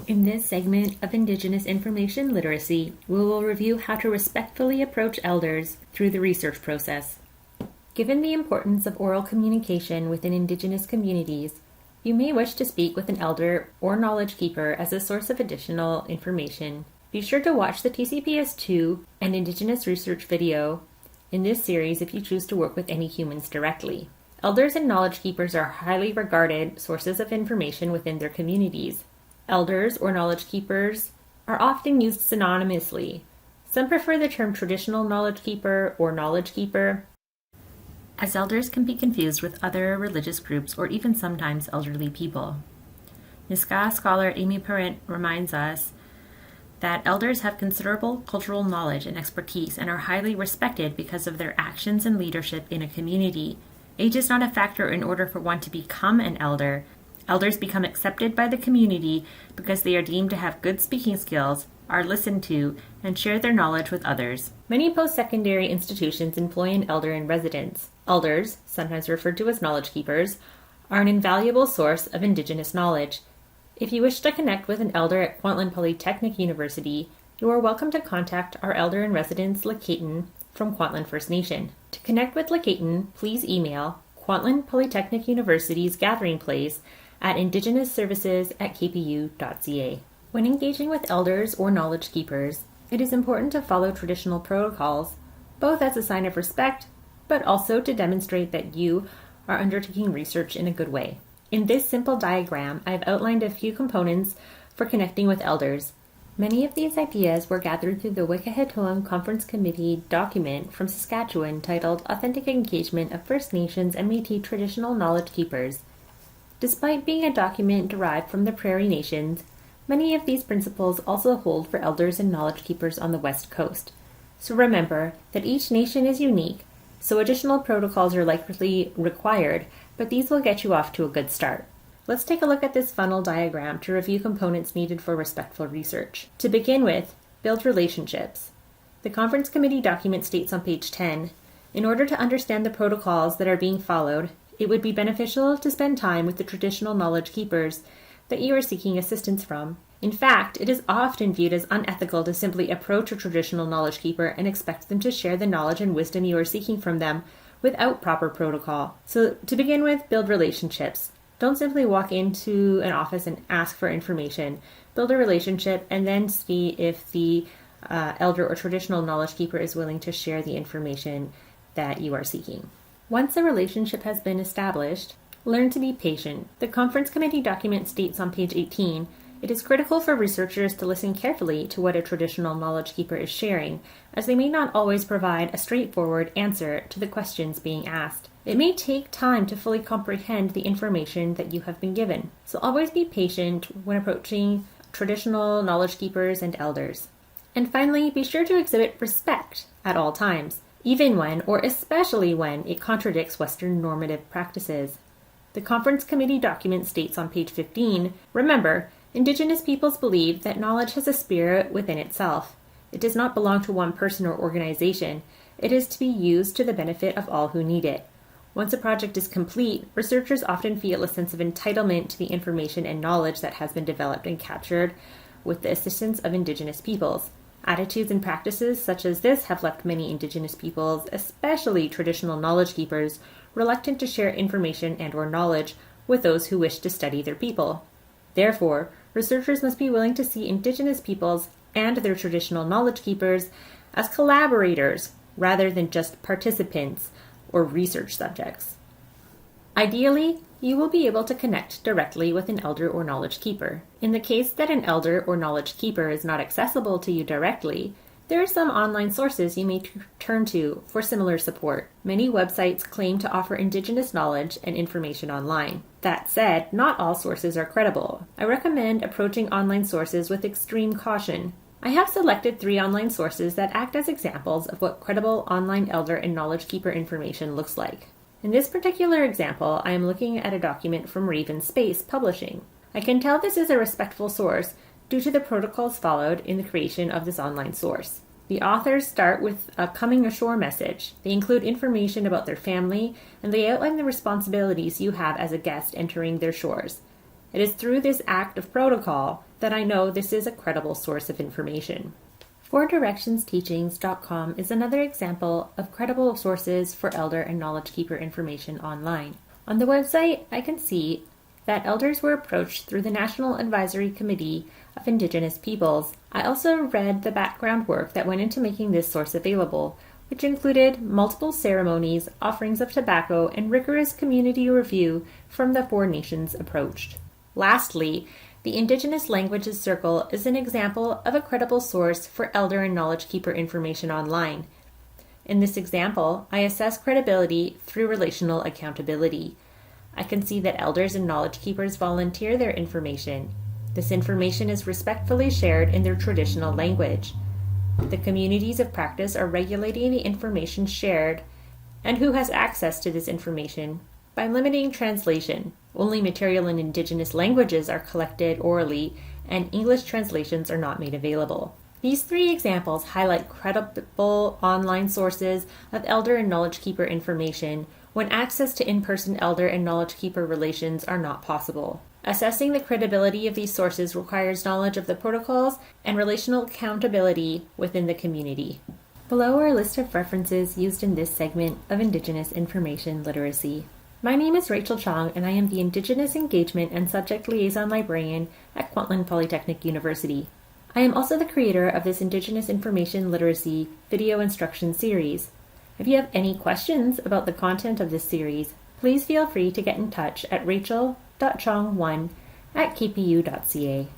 In this segment of Indigenous Information Literacy, we will review how to respectfully approach elders through the research process. Given the importance of oral communication within Indigenous communities, you may wish to speak with an elder or knowledge keeper as a source of additional information. Be sure to watch the TCPS2 and Indigenous research video in this series if you choose to work with any humans directly. Elders and knowledge keepers are highly regarded sources of information within their communities. Elders or knowledge keepers are often used synonymously. Some prefer the term traditional knowledge keeper or knowledge keeper, as elders can be confused with other religious groups or even sometimes elderly people. Niska scholar Amy Parent reminds us that elders have considerable cultural knowledge and expertise and are highly respected because of their actions and leadership in a community. Age is not a factor in order for one to become an elder. Elders become accepted by the community because they are deemed to have good speaking skills, are listened to, and share their knowledge with others. Many post-secondary institutions employ an elder in residence. Elders, sometimes referred to as knowledge keepers, are an invaluable source of Indigenous knowledge. If you wish to connect with an elder at Kwantlen Polytechnic University, you are welcome to contact our elder in residence, Lakaitan, from Kwantlen First Nation. To connect with Lakaitan, please email Kwantlen Polytechnic University's Gathering Place at indigenous services@kpu.ca. When engaging with elders or knowledge keepers, it is important to follow traditional protocols, both as a sign of respect, but also to demonstrate that you are undertaking research in a good way. In this simple diagram, I've outlined a few components for connecting with elders. Many of these ideas were gathered through the Wekahetoan Conference Committee document from Saskatchewan titled Authentic Engagement of First Nations and Métis Traditional Knowledge Keepers. Despite being a document derived from the Prairie Nations, many of these principles also hold for elders and knowledge keepers on the West Coast. So remember that each nation is unique, so additional protocols are likely required, but these will get you off to a good start. Let's take a look at this funnel diagram to review components needed for respectful research. To begin with, build relationships. The Conference Committee document states on page 10, in order to understand the protocols that are being followed, it would be beneficial to spend time with the traditional knowledge keepers that you are seeking assistance from. In fact, it is often viewed as unethical to simply approach a traditional knowledge keeper and expect them to share the knowledge and wisdom you are seeking from them without proper protocol. So to begin with, build relationships. Don't simply walk into an office and ask for information. Build a relationship and then see if the elder or traditional knowledge keeper is willing to share the information that you are seeking. Once a relationship has been established, learn to be patient. The Conference Committee document states on page 18, it is critical for researchers to listen carefully to what a traditional knowledge keeper is sharing, as they may not always provide a straightforward answer to the questions being asked. It may take time to fully comprehend the information that you have been given, so always be patient when approaching traditional knowledge keepers and elders. And finally, be sure to exhibit respect at all times, even when, or especially when, it contradicts Western normative practices. The Conference Committee document states on page 15, remember, Indigenous peoples believe that knowledge has a spirit within itself. It does not belong to one person or organization. It is to be used to the benefit of all who need it. Once a project is complete, researchers often feel a sense of entitlement to the information and knowledge that has been developed and captured with the assistance of Indigenous peoples. Attitudes and practices such as this have left many Indigenous peoples, especially traditional knowledge keepers, reluctant to share information and or knowledge with those who wish to study their people. Therefore, researchers must be willing to see Indigenous peoples and their traditional knowledge keepers as collaborators rather than just participants or research subjects. Ideally, you will be able to connect directly with an elder or knowledge keeper. In the case that an elder or knowledge keeper is not accessible to you directly, there are some online sources you may turn to for similar support. Many websites claim to offer Indigenous knowledge and information online. That said, not all sources are credible. I recommend approaching online sources with extreme caution. I have selected 3 online sources that act as examples of what credible online elder and knowledge keeper information looks like. In this particular example, I am looking at a document from Raven Space Publishing. I can tell this is a respectful source due to the protocols followed in the creation of this online source. The authors start with a coming ashore message. They include information about their family, and they outline the responsibilities you have as a guest entering their shores. It is through this act of protocol that I know this is a credible source of information. ForDirectionsTeachings.com is another example of credible sources for elder and knowledge keeper information online. On the website, I can see that elders were approached through the National Advisory Committee of Indigenous Peoples. I also read the background work that went into making this source available, which included multiple ceremonies, offerings of tobacco, and rigorous community review from the Four Nations approached. Lastly, the Indigenous Languages Circle is an example of a credible source for elder and knowledge keeper information online. In this example, I assess credibility through relational accountability. I can see that elders and knowledge keepers volunteer their information. This information is respectfully shared in their traditional language. The communities of practice are regulating the information shared and who has access to this information by limiting translation. Only material in Indigenous languages are collected orally, and English translations are not made available. These three examples highlight credible online sources of elder and knowledge keeper information when access to in-person elder and knowledge keeper relations are not possible. Assessing the credibility of these sources requires knowledge of the protocols and relational accountability within the community. Below are a list of references used in this segment of Indigenous Information Literacy. My name is Rachel Chong, and I am the Indigenous Engagement and Subject Liaison Librarian at Kwantlen Polytechnic University. I am also the creator of this Indigenous Information Literacy video instruction series. If you have any questions about the content of this series, please feel free to get in touch at rachel.chong1@kpu.ca.